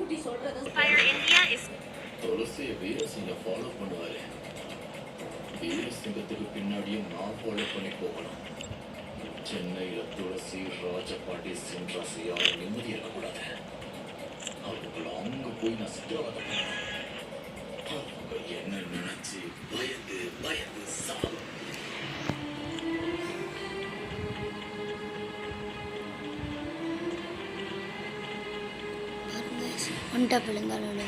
Fire India is துளசியை Weerasinghe follow பண்ணுவாரு. வீரசிங்கத்துக்கு பின்னாடியும் நான் ஃபாலோ பண்ணி போகணும். சென்னையில துளசி ராஜபாண்டி சின்ராசி யாரும் நிம்மதி இருக்கக்கூடாது. அவங்கள அங்க போய் நான் சித்திரவதை பண்ணணும். அவங்க என்ன நினைச்சு பயந்து பயந்து சாகும். ஒன்ட்டா பிள்ளைந்தாலும்